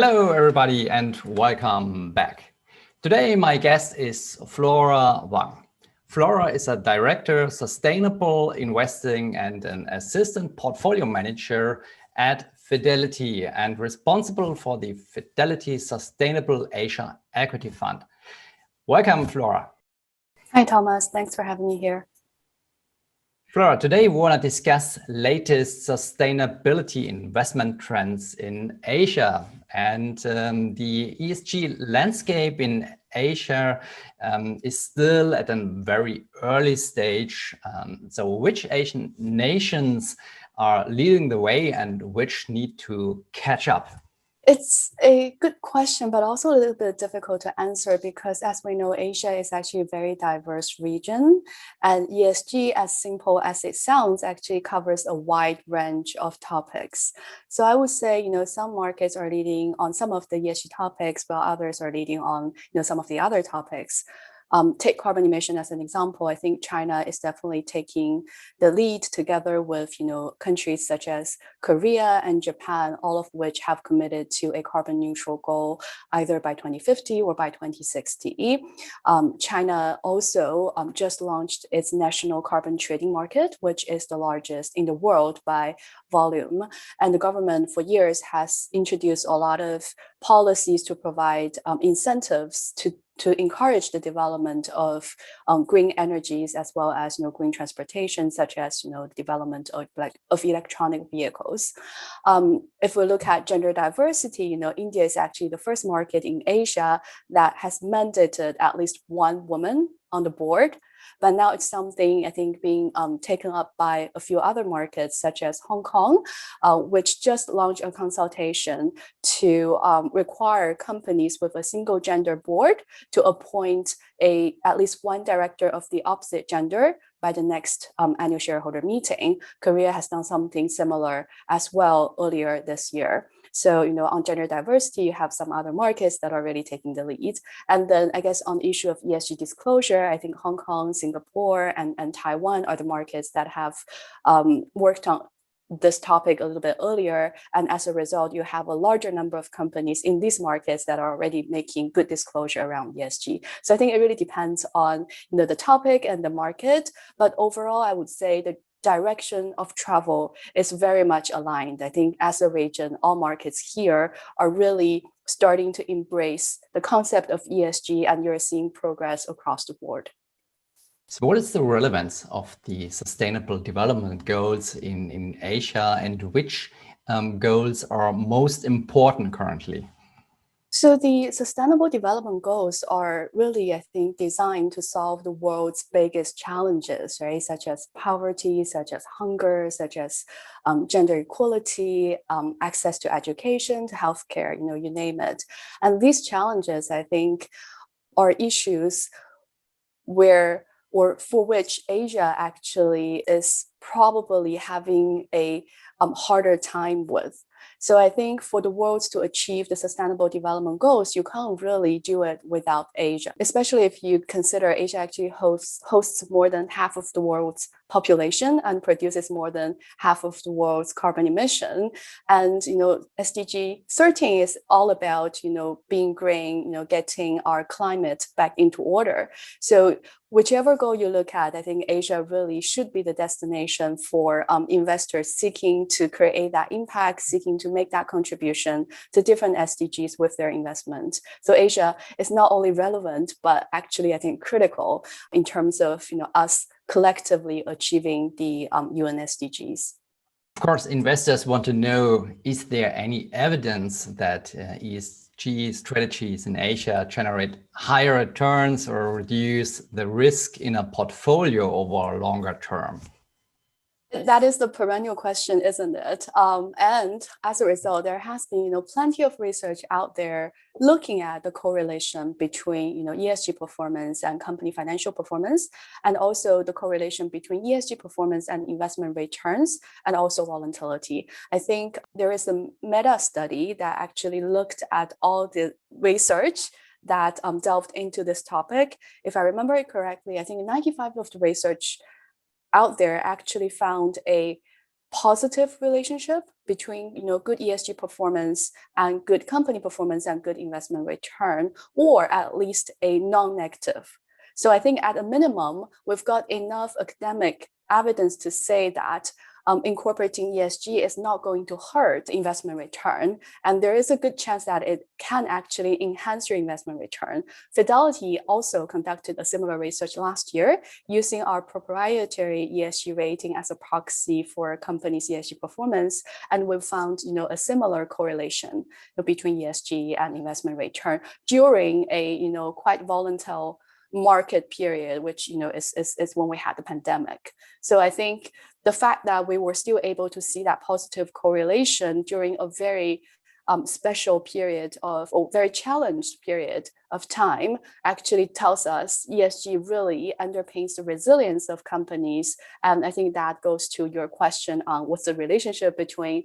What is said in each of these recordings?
Hello, everybody, and welcome back. Today, my guest is Flora Wang. Flora is a director, sustainable investing, and an assistant portfolio manager at Fidelity and responsible for the Fidelity Sustainable Asia Equity Fund. Welcome, Flora. Hi, Thomas. Thanks for having me here. Flora, today we want to discuss latest sustainability investment trends in Asia and the ESG landscape in Asia is still at a very early stage. So which Asian nations are leading the way and which need to catch up? It's a good question, but also a little bit difficult to answer because as we know, Asia is actually a very diverse region, and ESG, as simple as it sounds, actually covers a wide range of topics. So I would say, some markets are leading on some of the ESG topics, while others are leading on, some of the other topics. Take carbon emission as an example. I think China is definitely taking the lead together with, countries such as Korea and Japan, all of which have committed to a carbon neutral goal either by 2050 or by 2060. China also just launched its national carbon trading market, which is the largest in the world by volume. And the government for years has introduced a lot of policies to provide incentives to encourage the development of green energies as well as green transportation, such as the development of electronic vehicles. If we look at gender diversity, India is actually the first market in Asia that has mandated at least one woman on the board. But now it's something I think being taken up by a few other markets, such as Hong Kong, which just launched a consultation to require companies with a single gender board to appoint at least one director of the opposite gender by the next annual shareholder meeting. Korea has done something similar as well earlier this year. So, on gender diversity, you have some other markets that are really taking the lead. And then I guess on the issue of ESG disclosure, I think Hong Kong, Singapore, and Taiwan are the markets that have worked on this topic a little bit earlier. And as a result, you have a larger number of companies in these markets that are already making good disclosure around ESG. So I think it really depends on the topic and the market. But overall, I would say the direction of travel is very much aligned. I think as a region, all markets here are really starting to embrace the concept of ESG, and you're seeing progress across the board. So what is the relevance of the Sustainable Development Goals in Asia, and which goals are most important currently? So the Sustainable Development Goals are really, I think, designed to solve the world's biggest challenges, right? Such as poverty, such as hunger, such as gender equality, access to education, to healthcare, you name it. And these challenges, I think, are issues for which Asia actually is probably having a harder time with. So I think for the world to achieve the Sustainable Development Goals, you can't really do it without Asia, especially if you consider Asia actually hosts more than half of the world's population and produces more than half of the world's carbon emission. And, SDG 13 is all about, being green, getting our climate back into order. So whichever goal you look at, I think Asia really should be the destination for investors seeking to create that impact, seeking to make that contribution to different SDGs with their investment. So Asia is not only relevant, but actually, I think, critical in terms of us collectively achieving the UN SDGs. Of course, investors want to know, is there any evidence that ESG strategies in Asia generate higher returns or reduce the risk in a portfolio over a longer term? That is the perennial question, isn't it? And as a result, there has been plenty of research out there looking at the correlation between ESG performance and company financial performance, and also the correlation between ESG performance and investment returns, and also volatility. I think there is a meta study that actually looked at all the research that delved into this topic. If I remember it correctly, I think 95% of the research out there actually found a positive relationship between good ESG performance and good company performance and good investment return, or at least a non-negative. So I think at a minimum, we've got enough academic evidence to say that incorporating ESG is not going to hurt investment return. And there is a good chance that it can actually enhance your investment return. Fidelity also conducted a similar research last year using our proprietary ESG rating as a proxy for companies' ESG performance. And we found a similar correlation between ESG and investment return during a quite volatile market period, which is when we had the pandemic. So I think the fact that we were still able to see that positive correlation during a very special period or very challenged period of time actually tells us ESG really underpins the resilience of companies. And I think that goes to your question on what's the relationship between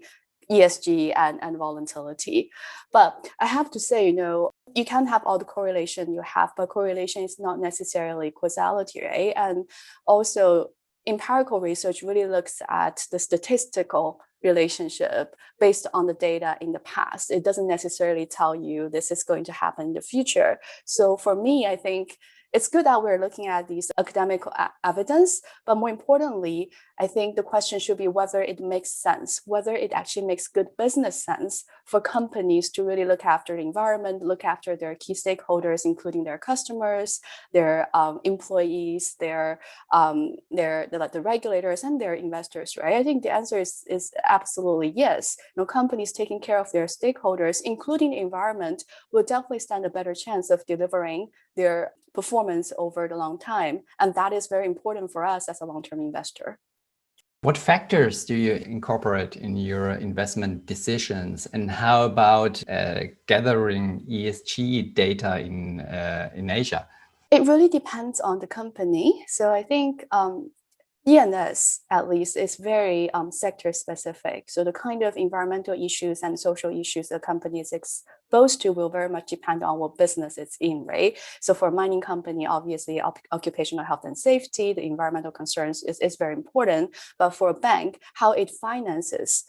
ESG and volatility. But I have to say, you can have all the correlation you have, but correlation is not necessarily causality, right? And also, empirical research really looks at the statistical relationship based on the data in the past. It doesn't necessarily tell you this is going to happen in the future. So for me, I think it's good that we're looking at these academic evidence, but more importantly, I think the question should be whether it makes sense, whether it actually makes good business sense for companies to really look after the environment, look after their key stakeholders, including their customers, their employees, the regulators, and their investors, right? I think the answer is absolutely yes. Companies taking care of their stakeholders, including the environment, will definitely stand a better chance of delivering their performance over the long time. And that is very important for us as a long-term investor. What factors do you incorporate in your investment decisions, and how about gathering ESG data in Asia? It really depends on the company. So I think E&S, at least, is very sector specific. So the kind of environmental issues and social issues the company is exposed to will very much depend on what business it's in, right? So for a mining company, obviously, occupational health and safety, the environmental concerns is very important. But for a bank, how it finances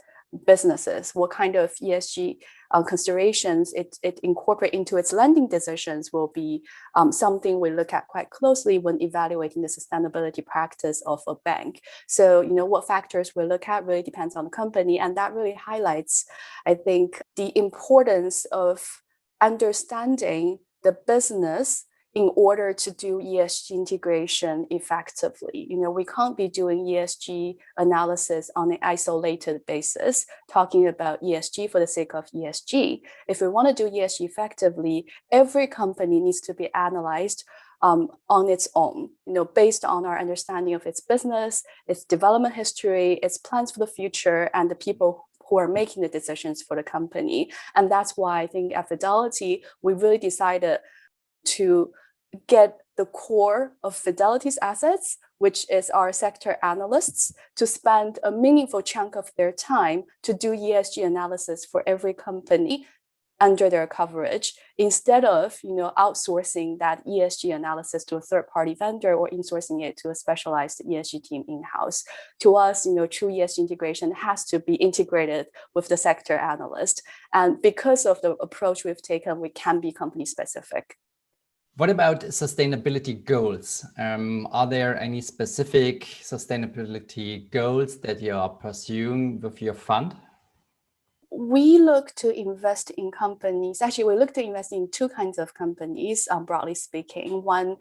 businesses, what kind of ESG considerations it incorporate into its lending decisions will be something we look at quite closely when evaluating the sustainability practice of a bank. So, what factors we look at really depends on the company, and that really highlights, I think, the importance of understanding the business in order to do ESG integration effectively. We can't be doing ESG analysis on an isolated basis, talking about ESG for the sake of ESG. If we want to do ESG effectively, every company needs to be analyzed on its own, based on our understanding of its business, its development history, its plans for the future, and the people who are making the decisions for the company. And that's why I think at Fidelity, we really decided to get the core of Fidelity's assets, which is our sector analysts, to spend a meaningful chunk of their time to do ESG analysis for every company under their coverage, instead of outsourcing that ESG analysis to a third-party vendor or insourcing it to a specialized ESG team in-house. To us, true ESG integration has to be integrated with the sector analyst. And because of the approach we've taken, we can be company specific. What about sustainability goals? Are there any specific sustainability goals that you are pursuing with your fund? We look to invest in companies. Actually, we look to invest in two kinds of companies, broadly speaking. One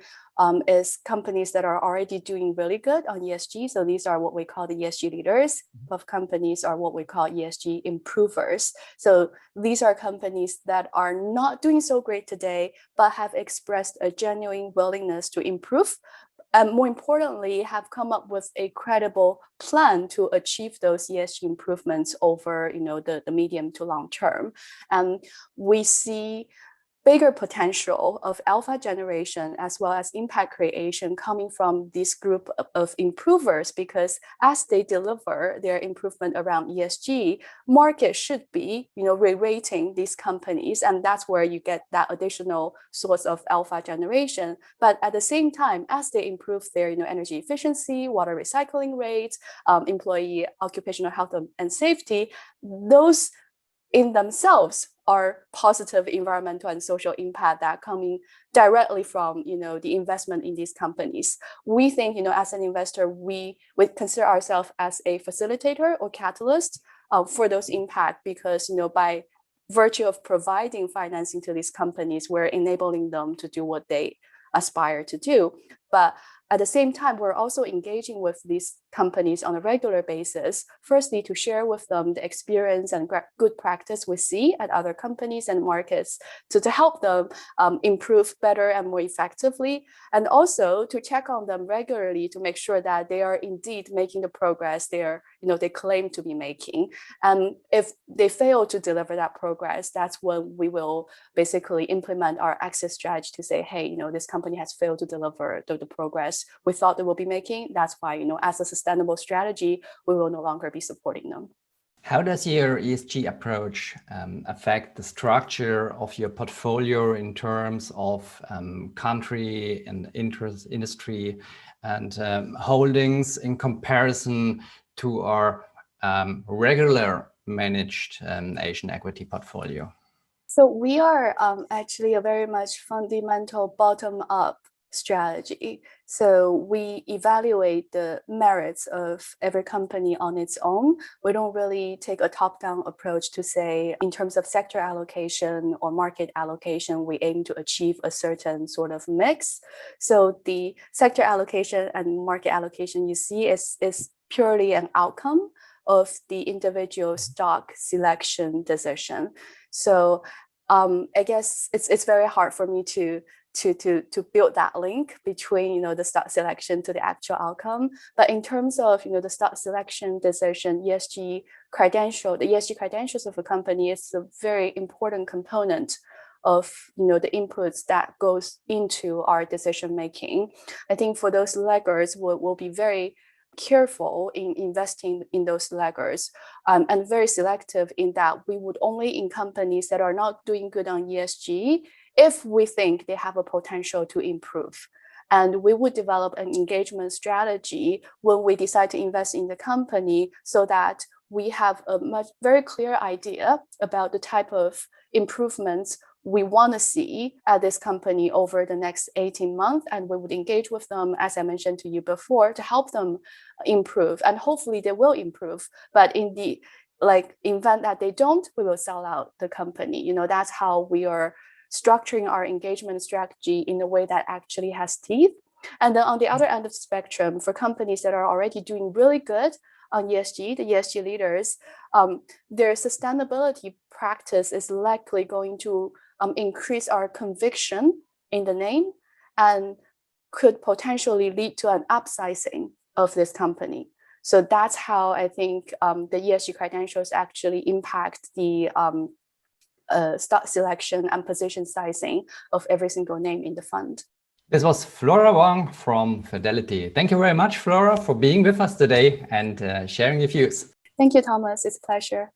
is companies that are already doing really good on ESG. So these are what we call the ESG leaders. Of companies are what we call ESG improvers. So these are companies that are not doing so great today, but have expressed a genuine willingness to improve. And more importantly, have come up with a credible plan to achieve those ESG improvements over the medium to long term. And we see bigger potential of alpha generation as well as impact creation coming from this group of improvers, because as they deliver their improvement around ESG, market should be, re-rating these companies, and that's where you get that additional source of alpha generation. But at the same time, as they improve their, energy efficiency, water recycling rates, employee occupational health and safety, those in themselves are positive environmental and social impact that coming directly from the investment in these companies. We think as an investor, we would consider ourselves as a facilitator or catalyst for those impact, because by virtue of providing financing to these companies, we're enabling them to do what they aspire to do. But at the same time, we're also engaging with these companies on a regular basis, firstly, to share with them the experience and good practice we see at other companies and markets to help them improve better and more effectively, and also to check on them regularly to make sure that they are indeed making the progress they claim to be making. And if they fail to deliver that progress, that's when we will basically implement our exit strategy to say, hey, this company has failed to deliver the progress we thought they will be making. That's why, as a sustainable strategy, we will no longer be supporting them. How does your ESG approach affect the structure of your portfolio in terms of country and industry and holdings in comparison to our regular managed Asian equity portfolio? So we are actually a very much fundamental bottom-up strategy. So we evaluate the merits of every company on its own. We don't really take a top-down approach to say, in terms of sector allocation or market allocation, we aim to achieve a certain sort of mix. So the sector allocation and market allocation you see is purely an outcome of the individual stock selection decision. So I guess it's very hard for me to build that link between the stock selection to the actual outcome. But in terms of the stock selection decision, the ESG credentials of a company is a very important component of the inputs that goes into our decision making. I think for those laggards, we'll be very careful in investing in those laggards, and very selective in that we would only in companies that are not doing good on ESG if we think they have a potential to improve. And we would develop an engagement strategy when we decide to invest in the company, so that we have a very clear idea about the type of improvements we want to see at this company over the next 18 months. And we would engage with them, as I mentioned to you before, to help them improve. And hopefully they will improve. But in the event that they don't, we will sell out the company. That's how we are structuring our engagement strategy in a way that actually has teeth. And then on the other end of the spectrum, for companies that are already doing really good on ESG, the ESG leaders, their sustainability practice is likely going to increase our conviction in the name and could potentially lead to an upsizing of this company. So that's how I think the ESG credentials actually impact the stock selection and position sizing of every single name in the fund. This was Flora Wang from Fidelity. Thank you very much, Flora, for being with us today and sharing your views. Thank you, Thomas. It's a pleasure.